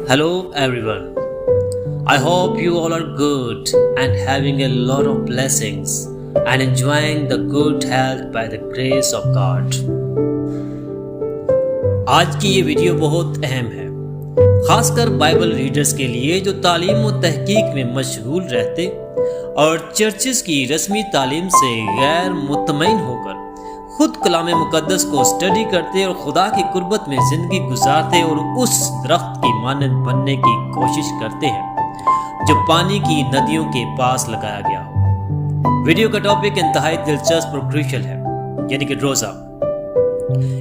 Hello everyone. I hope you all are good and having a lot of blessings and enjoying the good health by the grace of God. آج کی یہ video بہت اہم ہے، خاص کر Bible readers کے لیے جو تعلیم و تحقیق میں مشغول رہتے اور چرچز کی رسمی تعلیم سے غیر مطمئن ہو کر خود کلام مقدس کو اسٹڈی کرتے اور خدا کی قربت میں زندگی گزارتے اور اس درخت کی مانند بننے کی کوشش کرتے ہیں جو پانی کی ندیوں کے پاس لگایا گیا ہو۔ ویڈیو کا ٹاپک انتہائی دلچسپ اور کروشل ہے، یعنی کہ روزہ۔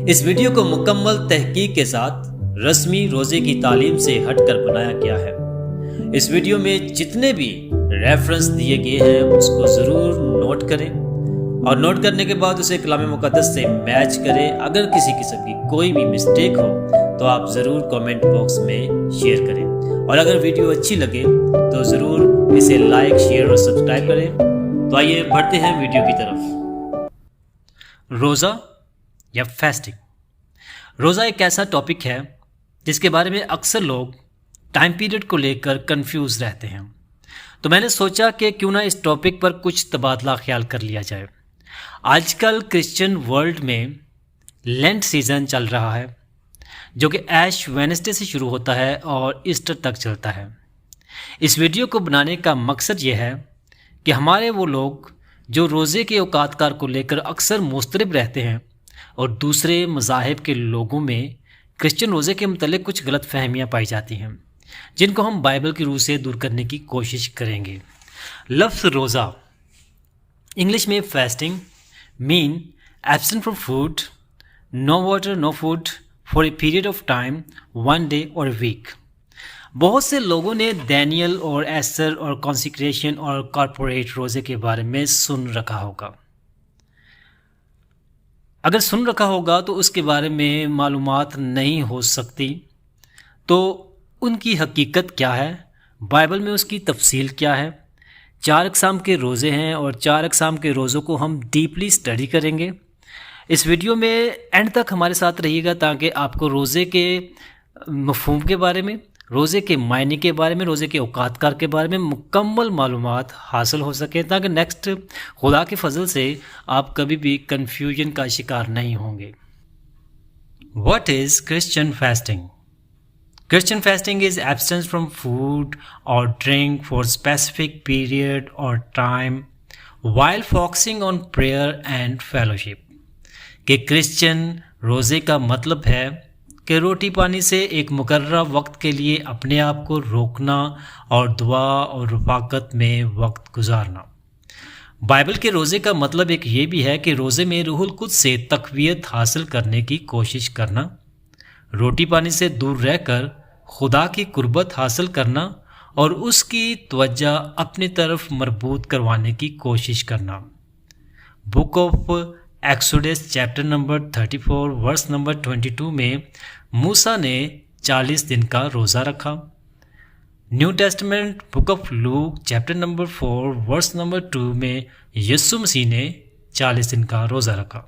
اس ویڈیو کو مکمل تحقیق کے ساتھ رسمی روزے کی تعلیم سے ہٹ کر بنایا گیا ہے۔ اس ویڈیو میں جتنے بھی ریفرنس دیے گئے ہیں اس کو ضرور نوٹ کریں اور نوٹ کرنے کے بعد اسے کلام مقدس سے میچ کریں۔ اگر کسی قسم کی کوئی بھی مسٹیک ہو تو آپ ضرور کامنٹ باکس میں شیئر کریں، اور اگر ویڈیو اچھی لگے تو ضرور اسے لائک، شیئر اور سبسکرائب کریں۔ تو آئیے بڑھتے ہیں ویڈیو کی طرف۔ روزہ یا فاسٹنگ۔ روزہ ایک ایسا ٹاپک ہے جس کے بارے میں اکثر لوگ ٹائم پیریڈ کو لے کر کنفیوز رہتے ہیں، تو میں نے سوچا کہ کیوں نہ اس ٹاپک پر کچھ تبادلہ خیال کر لیا جائے۔ آج کل کرسچن ورلڈ میں لینٹ سیزن چل رہا ہے جو کہ ایش وینسڈے سے شروع ہوتا ہے اور ایسٹر تک چلتا ہے۔ اس ویڈیو کو بنانے کا مقصد یہ ہے کہ ہمارے وہ لوگ جو روزے کے اوقات کار کو لے کر اکثر مضطرب رہتے ہیں اور دوسرے مذاہب کے لوگوں میں کرسچن روزے کے متعلق کچھ غلط فہمیاں پائی جاتی ہیں، جن کو ہم بائبل کی روح سے دور کرنے کی کوشش کریں گے۔ لفظ روزہ انگلش میں fasting mean absent from food, no water, no food for a period of time, one day or a week۔ بہت سے لوگوں نے دانیل اور ایسر اور کانسیکریشن اور کارپوریٹ روزے کے بارے میں سن رکھا ہوگا۔ اگر سن رکھا ہوگا تو اس کے بارے میں معلومات نہیں ہو سکتی، تو ان کی حقیقت کیا ہے، بائبل میں اس کی تفصیل کیا ہے۔ 4 اقسام کے روزے ہیں اور 4 اقسام کے روزوں کو ہم ڈیپلی اسٹڈی کریں گے۔ اس ویڈیو میں اینڈ تک ہمارے ساتھ رہیے گا تاکہ آپ کو روزے کے مفہوم کے بارے میں، روزے کے معنی کے بارے میں، روزے کے اوقات کار کے بارے میں مکمل معلومات حاصل ہو سکیں، تاکہ نیکسٹ خدا کے فضل سے آپ کبھی بھی کنفیوژن کا شکار نہیں ہوں گے۔ What is Christian fasting? Christian fasting is abstinence from food or drink for specific period or time while focusing on prayer and fellowship۔ کہ کرسچن روزے کا مطلب ہے کہ روٹی پانی سے ایک مقررہ وقت کے لیے اپنے آپ کو روکنا اور دعا اور رفاقت میں وقت گزارنا۔ بائبل کے روزے کا مطلب ایک یہ بھی ہے کہ روزے میں روح القدس سے تقویت حاصل کرنے کی کوشش کرنا، روٹی پانی سے دور رہ کر خدا کی قربت حاصل کرنا اور اس کی توجہ اپنی طرف مربوط کروانے کی کوشش کرنا۔ Book of Exodus chapter number 34 verse number 22 میں موسیٰ نے 40 دن کا روزہ رکھا۔ New Testament book of Luke chapter number 4 verse number 2 میں یسوع مسیح نے 40 دن کا روزہ رکھا۔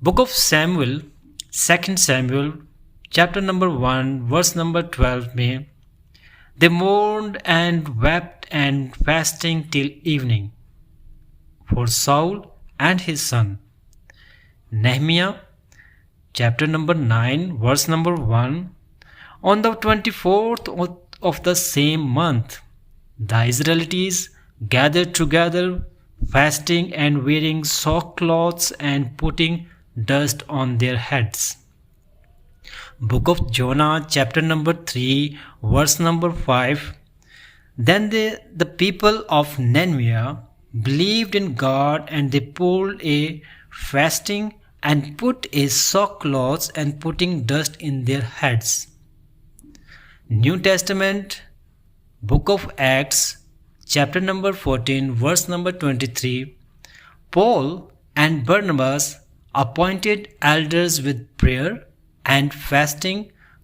Book of Samuel 2 Samuel chapter number 1 verse number 12 میں they mourned and wept and fasting till evening for Saul and his son۔ Nehemiah chapter number 9 verse number 1 on the 24th of the same month the Israelites gathered together fasting and wearing sackcloths and putting dust on their heads۔ Book of Jonah chapter number 3 verse number 5 Then the people of Nineveh believed in God and they pulled a fasting and put a sackcloth and putting dust in their heads। New Testament Book of Acts chapter number 14 verse number 23 Paul and Barnabas appointed elders with prayer and fasting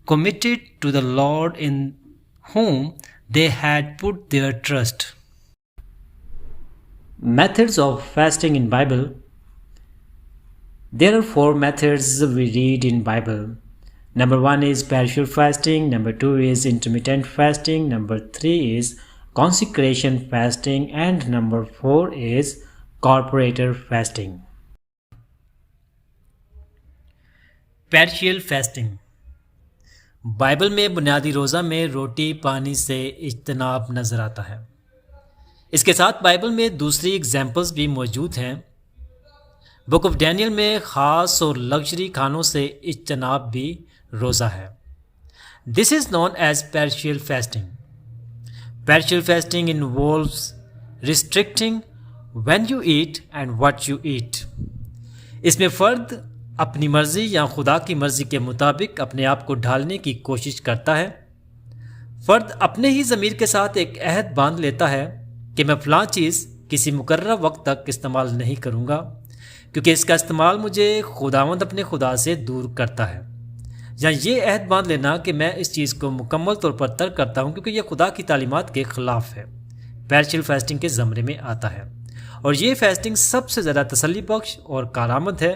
committed to the Lord in whom they had put their trust۔ Methods of fasting in Bible۔ There are 4 methods we read in Bible. Number 1 is partial fasting. Number 2 is intermittent fasting. Number 3 is consecration fasting. And number 4 is corporator fasting. Partial fasting Bible میں بنیادی روزہ میں روٹی پانی سے اجتناب نظر آتا ہے۔ اس کے ساتھ بائبل میں دوسری ایگزامپلز بھی موجود ہیں۔ بک آف ڈینیل میں خاص اور لگژری کھانوں سے اجتناب بھی روزہ ہے۔ This is known as partial fasting. Partial fasting involves restricting when you eat and what you eat. اس میں فرد اپنی مرضی یا خدا کی مرضی کے مطابق اپنے آپ کو ڈھالنے کی کوشش کرتا ہے۔ فرد اپنے ہی ضمیر کے ساتھ ایک عہد باندھ لیتا ہے کہ میں فلاں چیز کسی مقررہ وقت تک استعمال نہیں کروں گا کیونکہ اس کا استعمال مجھے خداوند اپنے خدا سے دور کرتا ہے، یا یہ عہد باندھ لینا کہ میں اس چیز کو مکمل طور پر ترک کرتا ہوں کیونکہ یہ خدا کی تعلیمات کے خلاف ہے، پیرشیل فاسٹنگ کے زمرے میں آتا ہے۔ اور یہ فاسٹنگ سب سے زیادہ تسلی بخش اور کارآمد ہے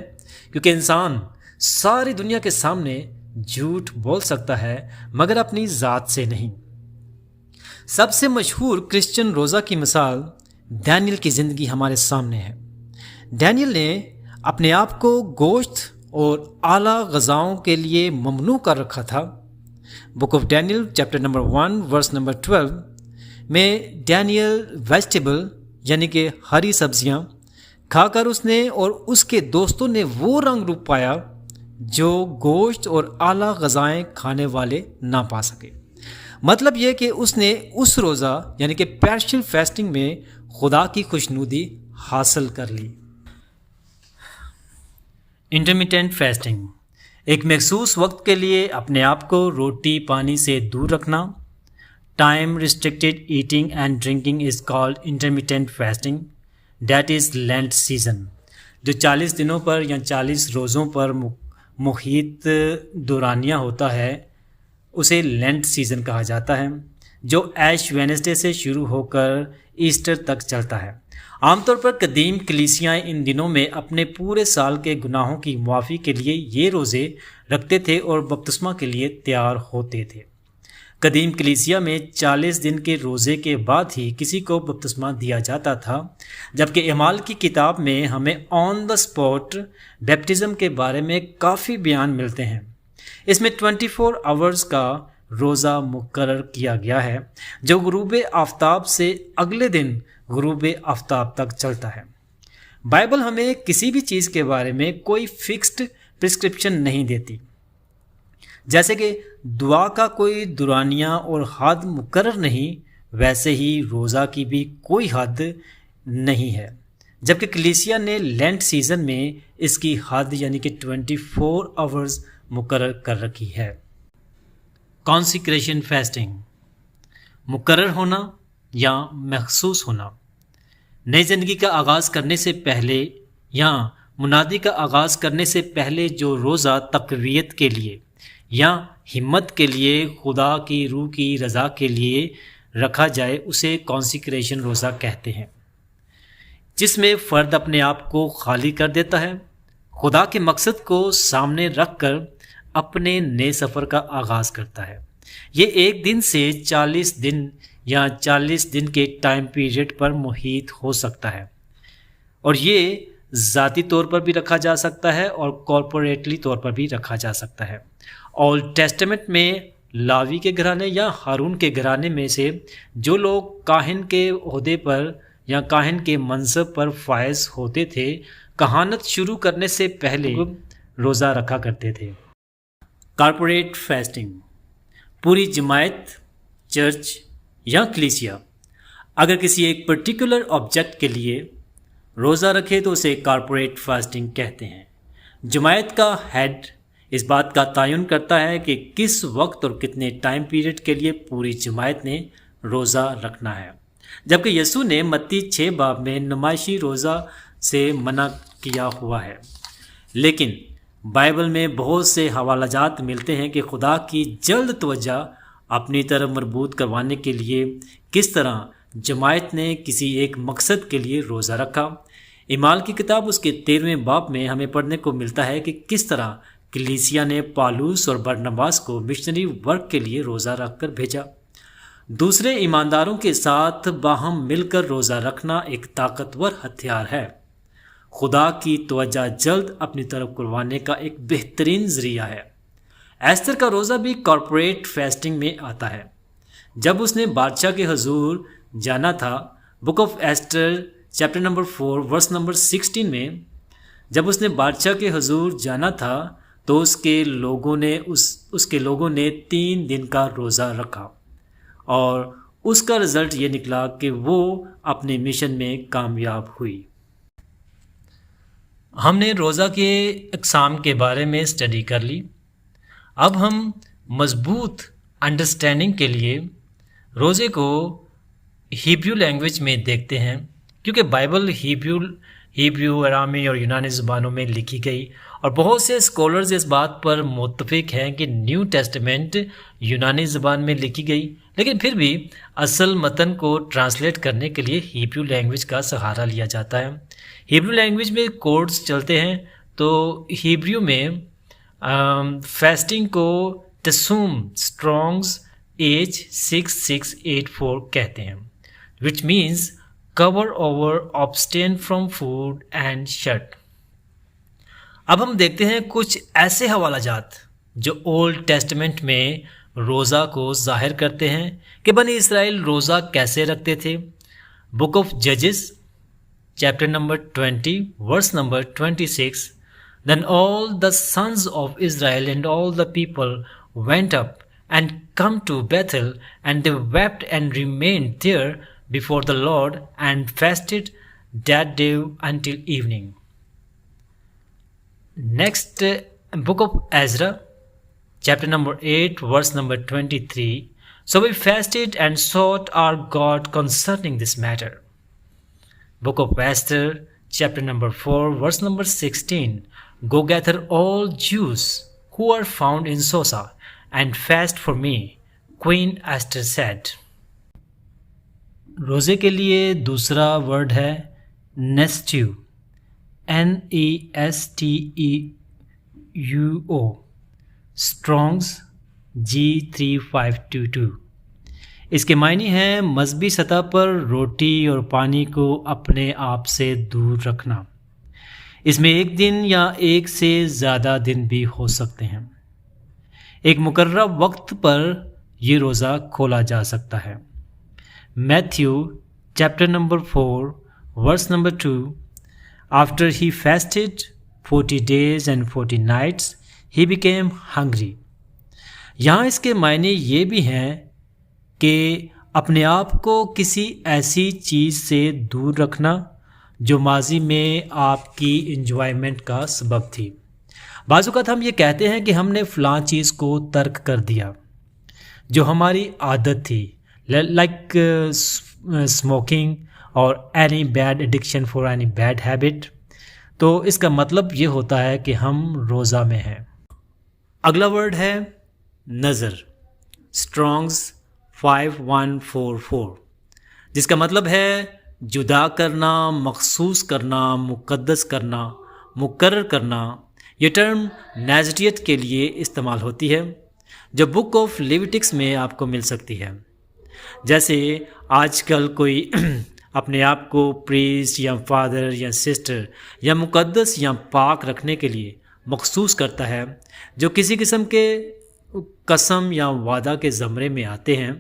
کیونکہ انسان ساری دنیا کے سامنے جھوٹ بول سکتا ہے مگر اپنی ذات سے نہیں۔ سب سے مشہور کرسچن روزہ کی مثال ڈینیل کی زندگی ہمارے سامنے ہے۔ ڈینیل نے اپنے آپ کو گوشت اور اعلیٰ غذاؤں کے لیے ممنوع کر رکھا تھا۔ Book of Daniel chapter number 1 verse number 12 میں ڈینیل ویجیٹیبل یعنی کہ ہری سبزیاں کھا کر اس نے اور اس کے دوستوں نے وہ رنگ روپ پایا جو گوشت اور اعلیٰ غذائیں کھانے والے نہ پا سکے۔ مطلب یہ کہ اس نے اس روزہ یعنی کہ پیرشیل فاسٹنگ میں خدا کی خوشنودی حاصل کر لی۔ انٹرمیٹنٹ فاسٹنگ ایک مخصوص وقت کے لیے اپنے آپ کو روٹی پانی سے دور رکھنا۔ Time restricted eating and drinking is called intermittent fasting that is لینٹ season. جو 40 دنوں پر یا 40 روزوں پر محیط دورانیہ ہوتا ہے اسے لینٹ سیزن کہا جاتا ہے، جو ایش وینسڈے سے شروع ہو کر ایسٹر تک چلتا ہے۔ عام طور پر قدیم کلیسیاں ان دنوں میں اپنے پورے سال کے گناہوں کی معافی کے لیے یہ روزے رکھتے تھے اور بپتسمہ کے لیے تیار ہوتے تھے۔ قدیم کلیسیا میں 40 دن کے روزے کے بعد ہی کسی کو بپتسمہ دیا جاتا تھا، جبکہ اعمال کی کتاب میں ہمیں آن دا اسپاٹ بیپٹزم کے بارے میں کافی بیان ملتے ہیں۔ اس میں 24 آورز کا روزہ مقرر کیا گیا ہے جو غروب آفتاب سے اگلے دن غروب آفتاب تک چلتا ہے۔ بائبل ہمیں کسی بھی چیز کے بارے میں کوئی فکسڈ پرسکرپشن نہیں دیتی، جیسے کہ دعا کا کوئی دورانیہ اور حد مقرر نہیں، ویسے ہی روزہ کی بھی کوئی حد نہیں ہے، جبکہ کلیسیا نے لینٹ سیزن میں اس کی حد یعنی کہ 24 آورز مقرر کر رکھی ہے۔ کانسیکریشن فاسٹنگ مقرر ہونا یا مخصوص ہونا۔ نئی زندگی کا آغاز کرنے سے پہلے یا منادی کا آغاز کرنے سے پہلے جو روزہ تقویت کے لیے یا ہمت کے لیے خدا کی روح کی رضا کے لیے رکھا جائے اسے کانسیکریشن روزہ کہتے ہیں، جس میں فرد اپنے آپ کو خالی کر دیتا ہے، خدا کے مقصد کو سامنے رکھ کر اپنے نئے سفر کا آغاز کرتا ہے۔ یہ ایک دن سے 40 دن یا 40 دن کے ٹائم پیریڈ پر محیط ہو سکتا ہے، اور یہ ذاتی طور پر بھی رکھا جا سکتا ہے اور کارپوریٹلی طور پر بھی رکھا جا سکتا ہے۔ اولڈ ٹیسٹمنٹ میں لاوی کے گھرانے یا ہارون کے گھرانے میں سے جو لوگ کاہن کے عہدے پر یا کاہن کے منصب پر فائز ہوتے تھے کہانت شروع کرنے سے پہلے روزہ رکھا کرتے تھے۔ کارپوریٹ فاسٹنگ پوری جماعت، چرچ یا کلیسیا اگر کسی ایک پرٹیکولر آبجیکٹ کے لیے روزہ رکھے تو اسے کارپوریٹ فاسٹنگ کہتے ہیں۔ جماعت کا ہیڈ اس بات کا تعین کرتا ہے کہ کس وقت اور کتنے ٹائم پیریڈ کے لیے پوری جماعت نے روزہ رکھنا ہے، جبکہ یسوع نے متی 6 باب میں نمائشی روزہ سے منع کیا ہوا ہے۔ لیکن بائبل میں بہت سے حوالہ جات ملتے ہیں کہ خدا کی جلد توجہ اپنی طرف مربوط کروانے کے لیے کس طرح جماعت نے کسی ایک مقصد کے لیے روزہ رکھا۔ اعمال کی کتاب اس کے 13ویں باب میں ہمیں پڑھنے کو ملتا ہے کہ کس طرح کلیسیا نے پالوس اور برنباس کو مشنری ورک کے لیے روزہ رکھ کر بھیجا۔ دوسرے ایمانداروں کے ساتھ باہم مل کر روزہ رکھنا ایک طاقتور ہتھیار ہے۔ خدا کی توجہ جلد اپنی طرف کروانے کا ایک بہترین ذریعہ ہے۔ ایستر کا روزہ بھی کارپوریٹ فاسٹنگ میں آتا ہے۔ جب اس نے بادشاہ کے حضور جانا تھا، book of Esther chapter number 4 verse number 16 میں، جب اس نے بادشاہ کے حضور جانا تھا تو اس کے لوگوں نے 3 دن کا روزہ رکھا، اور اس کا رزلٹ یہ نکلا کہ وہ اپنے مشن میں کامیاب ہوئی۔ ہم نے روزہ کے اقسام کے بارے میں اسٹڈی کر لی۔ اب ہم مضبوط انڈرسٹینڈنگ کے لیے روزے کو ہیبریو لینگویج میں دیکھتے ہیں، کیونکہ بائبل ہیبریو، ارامی اور یونانی زبانوں میں لکھی گئی، اور بہت سے اسکالرز اس بات پر متفق ہیں کہ نیو ٹیسٹمنٹ یونانی زبان میں لکھی گئی، لیکن پھر بھی اصل متن کو ٹرانسلیٹ کرنے کے لیے ہیبریو لینگویج کا سہارا لیا جاتا ہے۔ ہیبریو لینگویج میں کوڈز چلتے ہیں، تو ہیبریو میں فاسٹنگ کو تصوم اسٹرانگز H6684 کہتے ہیں، which means cover over, abstain from food and shut۔ اب ہم دیکھتے ہیں کچھ ایسے حوالہ جات جو اولڈ ٹیسٹمنٹ میں روزہ کو ظاہر کرتے ہیں کہ بنی اسرائیل روزہ کیسے رکھتے تھے۔ بک آف ججز chapter number 20 verse number 26، Then all the sons of Israel and all the people went up and come to Bethel, and they wept and remained there before the Lord and fasted that day until evening. Next, book of Ezra, chapter number 8, verse number 23. So we fasted and sought our God concerning this matter. Book of Esther, chapter number 4, verse number 16. Go gather all Jews who are found in Susa and fast for me, Queen Esther said. روزے کے لیے دوسرا word ہے نیسٹیو، NESTEUO، اسٹرانگز G3522۔ اس کے معنی ہیں مذہبی سطح پر روٹی اور پانی کو اپنے آپ سے دور رکھنا۔ اس میں 1 دن یا 1 سے زیادہ دن بھی ہو سکتے ہیں۔ ایک مقررہ وقت پر یہ روزہ کھولا جا سکتا ہے۔ Matthew chapter number 4 verse number 2، After he fasted 40 days and 40 nights, he became hungry۔ یہاں اس کے معنی یہ بھی ہیں کہ اپنے آپ کو کسی ایسی چیز سے دور رکھنا جو ماضی میں آپ کی انجوائمنٹ کا سبب تھی۔ بعض اوقات ہم یہ کہتے ہیں کہ ہم نے فلاں چیز کو ترک کر دیا جو ہماری عادت تھی، لائک اسموکنگ اور any bad addiction for any bad habit. تو اس کا مطلب یہ ہوتا ہے کہ ہم روزہ میں ہیں۔ اگلا ورڈ ہے نظر، اسٹرانگز 5144، جس کا مطلب ہے جدا کرنا، مخصوص کرنا، مقدس کرنا، مقرر کرنا۔ یہ ٹرم نیزٹیت کے لیے استعمال ہوتی ہے جو بک آف لیویٹکس میں آپ کو مل سکتی ہے۔ جیسے آج کل کوئی اپنے آپ کو پریسٹ یا فادر یا سسٹر یا مقدس یا پاک رکھنے کے لیے مخصوص کرتا ہے، جو کسی قسم کے قسم یا وعدہ کے زمرے میں آتے ہیں۔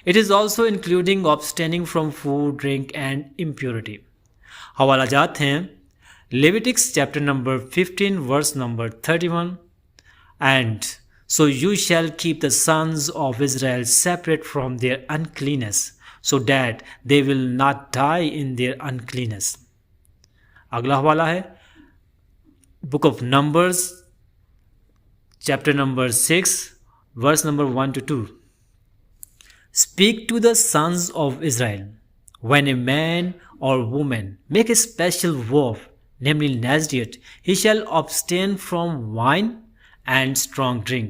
It is also including abstaining from food, drink and impurity۔ حوالہ جات ہیں Leviticus chapter number 15 verse number 31، And so you shall keep the sons of Israel separate from their uncleanness, so that they will not die in their uncleanness۔ اگلا حوالہ ہے book of Numbers chapter number 6 verse number 1 to 2۔ Speak to the sons of Israel, when a man or woman make a special vow, namely Nazirite, he shall abstain from wine and strong drink۔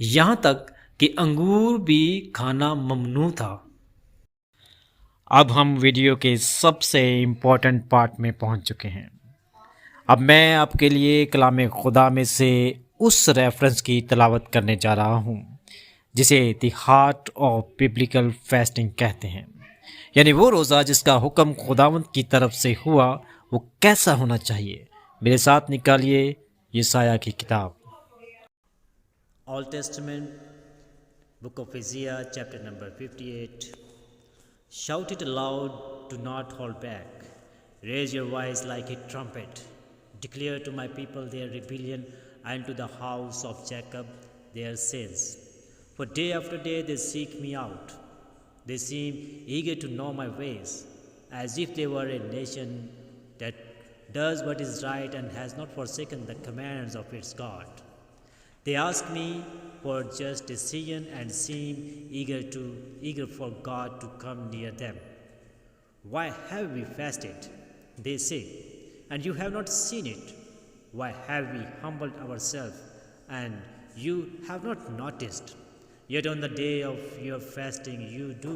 یہاں تک کہ انگور بھی کھانا ممنوع تھا۔ اب ہم ویڈیو کے سب سے امپورٹنٹ پارٹ میں پہنچ چکے ہیں۔ اب میں آپ کے لیے کلام خدا میں سے اس ریفرنس کی تلاوت کرنے جا رہا ہوں جسے the heart of Biblical fasting کہتے ہیں، یعنی وہ روزہ جس کا حکم خداوند کی طرف سے ہوا وہ کیسا ہونا چاہیے۔ میرے ساتھ نکالیے یسایہ کی کتاب Old Testament, Book of Isaiah, chapter number 58. Shout it aloud, do not hold back. Raise your voice like a trumpet. Declare to my people their rebellion, and to the house of Jacob their sins. For day after day they seek me out. They seem eager to know my ways, as if they were a nation that does what is right and has not forsaken the commands of its God. They ask me for just decision and seem eager for God to come near them. Why have we fasted? They say, and you have not seen it. Why have we humbled ourselves, and you have not noticed? Yet on the day of your fasting you do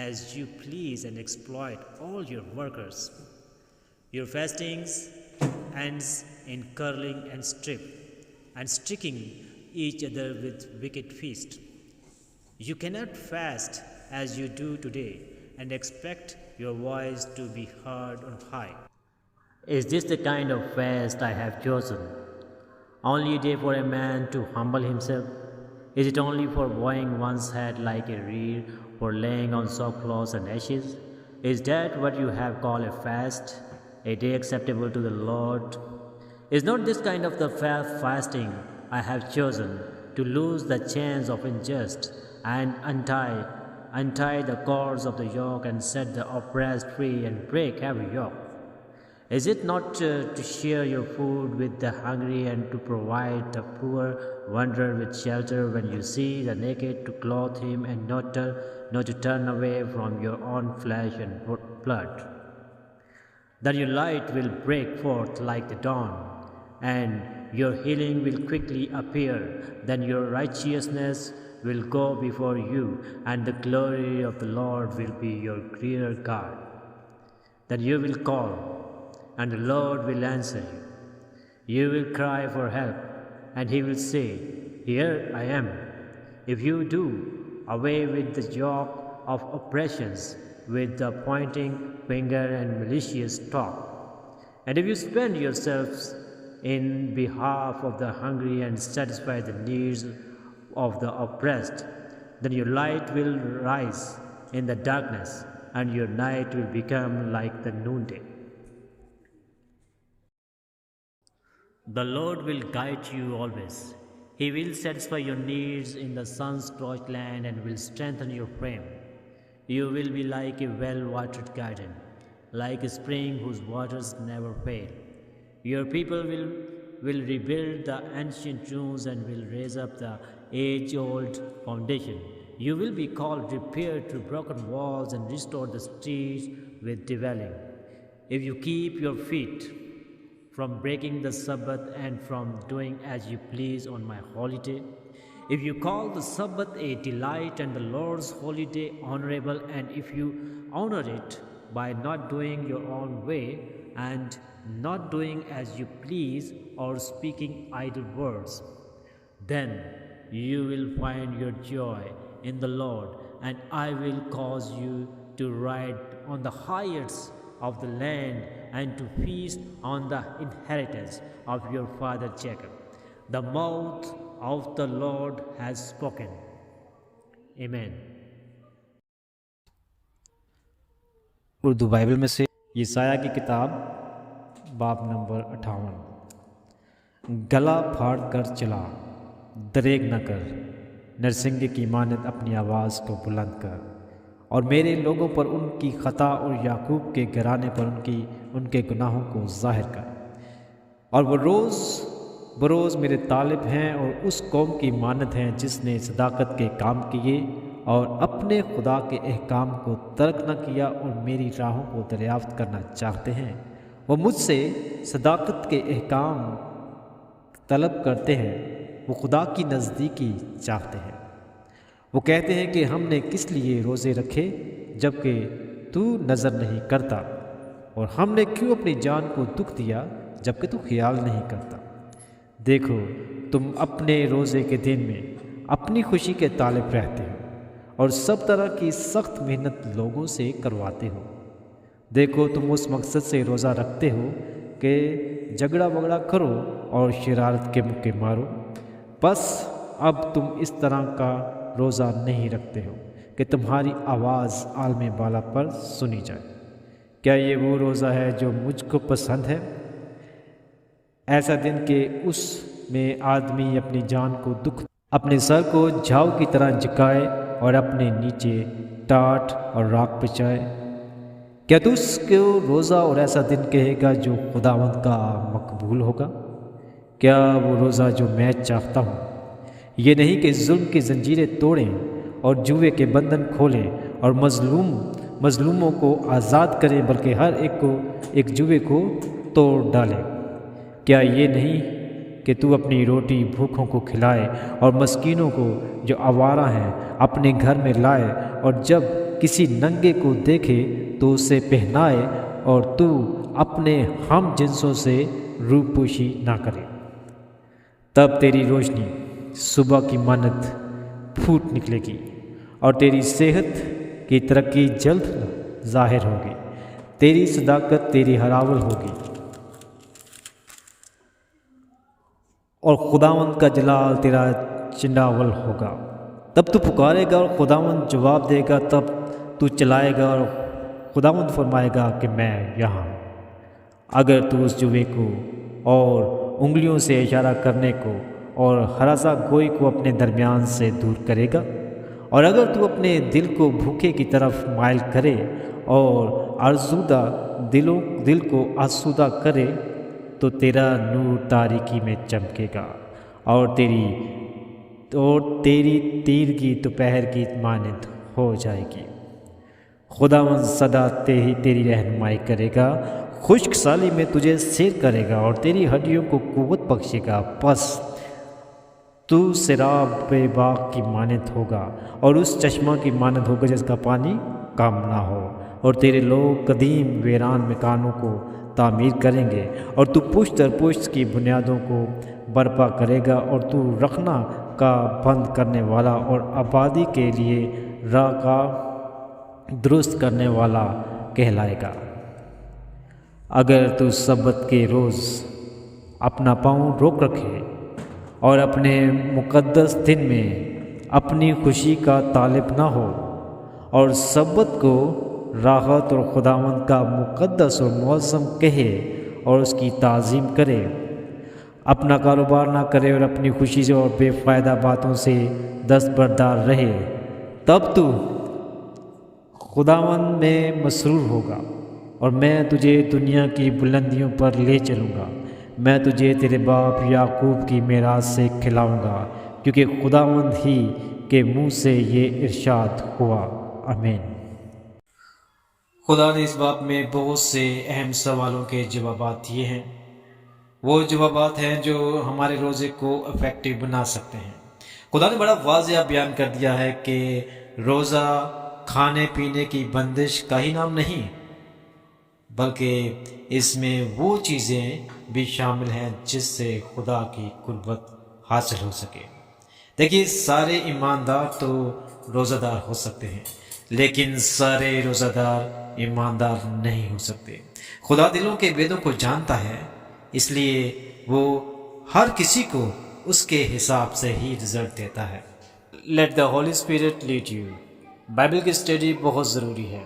as you please and exploit all your workers. Your fastings ends in curling and striking each other with wicked feast. You cannot fast as you do today and expect your voice to be heard on high. Is this the kind of fast I have chosen? Only a day for a man to humble himself? Is it only for bowing one's head like a reed, for laying on sackcloth and ashes? Is that what you have called a fast, a day acceptable to the Lord? Is not this kind of the fasting I have chosen, to loose the chains of injustice and untie the cords of the yoke and set the oppressed free and break every yoke? Is it not to share your food with the hungry and to provide the poor wanderer with shelter when you see the naked, to clothe him and not to turn away from your own flesh and blood? Then your light will break forth like the dawn, and your healing will quickly appear. Then your righteousness will go before you, and the glory of the Lord will be your rear guard. Then you will call, and the Lord will answer you. You will cry for help, and he will say, Here I am. If you do away with the yoke of oppressions, with the pointing finger and malicious talk, and if you spend yourselves in behalf of the hungry and satisfy the needs of the oppressed, then your light will rise in the darkness, and your night will become like the noonday. The Lord will guide you always. He will satisfy your needs in the sun-scorched land and will strengthen your frame. You will be like a well-watered garden, like a spring whose waters never fail. Your people will rebuild the ancient ruins and will raise up the age-old foundation. You will be called repair to broken walls and restore the streets with dwelling. If you keep your feet from breaking the Sabbath and from doing as you please on my holy day, if you call the Sabbath a delight and the Lord's holy day honorable, and if you honor it by not doing your own way and not doing as you please or speaking idle words, then you will find your joy in the Lord, and I will cause you to ride on the heights of the land and to feast on the inheritance of your father Jacob. The mouth of the Lord has spoken. Amen. Urdu Bible میں سے یسایہ کی کتاب باب number 58۔ گلا پھاڑ کر چلا، دریغ نہ کر، نرسنگے کی مانند اپنی آواز کو بلند کر، اور میرے لوگوں پر ان کی خطا اور یعقوب کے گھرانے پر ان کے گناہوں کو ظاہر کر۔ اور وہ روز بروز میرے طالب ہیں اور اس قوم کی مانند ہیں جس نے صداقت کے کام کیے اور اپنے خدا کے احکام کو ترک نہ کیا اور میری راہوں کو دریافت کرنا چاہتے ہیں۔ وہ مجھ سے صداقت کے احکام طلب کرتے ہیں، وہ خدا کی نزدیکی چاہتے ہیں۔ وہ کہتے ہیں کہ ہم نے کس لیے روزے رکھے جبکہ تو نظر نہیں کرتا، اور ہم نے کیوں اپنی جان کو دکھ دیا جبکہ تو خیال نہیں کرتا۔ دیکھو تم اپنے روزے کے دن میں اپنی خوشی کے طالب رہتے ہو اور سب طرح کی سخت محنت لوگوں سے کرواتے ہو۔ دیکھو تم اس مقصد سے روزہ رکھتے ہو کہ جھگڑا وگڑا کرو اور شرارت کے مکے مارو، بس اب تم اس طرح کا روزہ نہیں رکھتے ہو کہ تمہاری آواز عالم بالا پر سنی جائے۔ کیا یہ وہ روزہ ہے جو مجھ کو پسند ہے؟ ایسا دن کہ اس میں آدمی اپنی جان کو دکھ، اپنے سر کو جھاؤ کی طرح جھکائے اور اپنے نیچے ٹاٹ اور راکھ بچھائے۔ کیا تو اس کو روزہ اور ایسا دن کہے گا جو خداوند کا مقبول ہوگا؟ کیا وہ روزہ جو میں چاہتا ہوں یہ نہیں کہ ظلم کی زنجیریں توڑیں اور جوے کے بندھن کھولیں اور مظلوموں کو آزاد کریں، بلکہ ہر ایک کو ایک جوے کو توڑ ڈالے؟ کیا یہ نہیں کہ تو اپنی روٹی بھوکوں کو کھلائے اور مسکینوں کو جو آوارہ ہیں اپنے گھر میں لائے، اور جب کسی ننگے کو دیکھے تو اسے پہنائے، اور تو اپنے ہم جنسوں سے روپوشی نہ کرے؟ تب تیری روشنی صبح کی مانند پھوٹ نکلے گی اور تیری صحت کی ترقی جلد ظاہر ہوگی، تیری صداقت تیری ہراول ہوگی اور خداوند کا جلال تیرا چنڈاول ہوگا۔ تب تو پکارے گا اور خداوند جواب دے گا، تب تو چلائے گا اور خداوند فرمائے گا کہ میں یہاں ہوں۔ اگر تو اس جوے کو اور انگلیوں سے اشارہ کرنے کو اور ہراسہ گوئی کو اپنے درمیان سے دور کرے گا، اور اگر تو اپنے دل کو بھوکے کی طرف مائل کرے اور آزودہ دل کو آسودہ کرے، تو تیرا نور تاریکی میں چمکے گا اور تیری تیرگی دوپہر کی مانند ہو جائے گی۔ خداوند سدا تیری رہنمائی کرے گا، خشک سالی میں تجھے سیر کرے گا اور تیری ہڈیوں کو قوت بخشے گا۔ پس تو سیراب باغ کی مانند ہوگا اور اس چشمہ کی مانند ہوگا جس کا پانی کم نہ ہو، اور تیرے لوگ قدیم ویران مکانوں کو تعمیر کریں گے، اور تو پشت در پشت کی بنیادوں کو برپا کرے گا، اور تو رکھنا کا بند کرنے والا اور آبادی کے لیے راہ کا درست کرنے والا کہلائے گا۔ اگر تو سبت کے روز اپنا پاؤں روک رکھے اور اپنے مقدس دن میں اپنی خوشی کا طالب نہ ہو، اور سبت کو راحت اور خداوند کا مقدس اور معظم کہے اور اس کی تعظیم کرے، اپنا کاروبار نہ کرے اور اپنی خوشی سے اور بے فائدہ باتوں سے دستبردار رہے، تب تو خداوند میں مسرور ہوگا، اور میں تجھے دنیا کی بلندیوں پر لے چلوں گا۔ میں تجھے تیرے باپ یعقوب کی میراث سے کھلاؤں گا، کیونکہ خداوند ہی کے منہ سے یہ ارشاد ہوا۔ آمین۔ خدا نے اس باب میں بہت سے اہم سوالوں کے جوابات دیے ہیں۔ وہ جوابات ہیں جو ہمارے روزے کو افیکٹو بنا سکتے ہیں۔ خدا نے بڑا واضح بیان کر دیا ہے کہ روزہ کھانے پینے کی بندش کا ہی نام نہیں، بلکہ اس میں وہ چیزیں بھی شامل ہیں جس سے خدا کی قربت حاصل ہو سکے۔ دیکھیے، سارے ایماندار تو روزہ دار ہو سکتے ہیں، لیکن سارے روزہ دار ایماندار نہیں ہو سکتے۔ خدا دلوں کے بیدوں کو جانتا ہے، اس لیے وہ ہر کسی کو اس کے حساب سے ہی رزلٹ دیتا ہے۔ لیٹ دا ہالی اسپرٹ لیڈ یو۔ بائبل کی اسٹڈی بہت ضروری ہے۔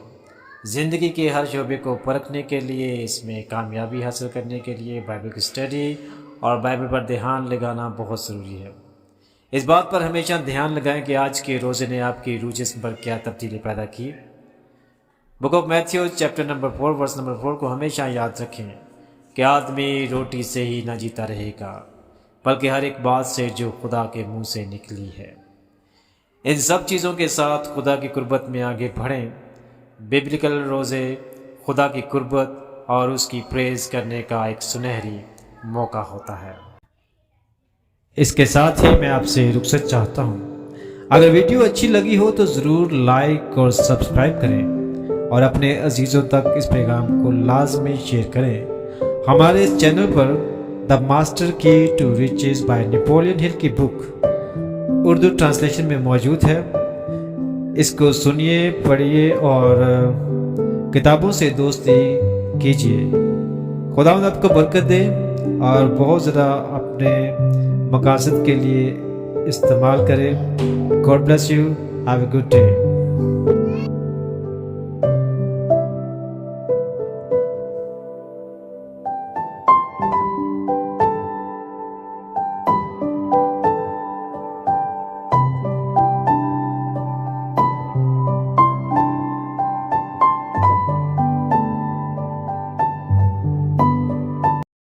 زندگی کے ہر شعبے کو پرکھنے کے لیے، اس میں کامیابی حاصل کرنے کے لیے بائبل کی اسٹڈی اور بائبل پر دھیان لگانا بہت ضروری ہے۔ اس بات پر ہمیشہ دھیان لگائیں کہ آج کے روزے نے آپ کی روح جسم پر کیا تبدیلی پیدا کی۔ Book of Matthew chapter number 4 verse number 4 کو ہمیشہ یاد رکھیں کہ آدمی روٹی سے ہی نہ جیتا رہے گا، بلکہ ہر ایک بات سے جو خدا کے منہ سے نکلی ہے۔ ان سب چیزوں کے ساتھ خدا کی قربت میں آگے بڑھیں۔ ببلیکل روزے خدا کی قربت اور اس کی پریز کرنے کا ایک سنہری موقع ہوتا ہے۔ اس کے ساتھ ہی میں آپ سے رخصت چاہتا ہوں۔ اگر ویڈیو اچھی لگی ہو تو ضرور لائک اور سبسکرائب کریں اور اپنے عزیزوں تک اس پیغام کو لازمی شیئر کریں۔ ہمارے اس چینل پر دا ماسٹر کی ٹو ریچز بائی نیپولین ہل کی بک اردو ٹرانسلیشن میں موجود ہے. اس کو سنیے، پڑھیے اور کتابوں سے دوستی کیجیے. خداوند آپ کو برکت دے اور بہت زیادہ اپنے مقاصد کے لیے استعمال کرے. God bless you. Have a good day.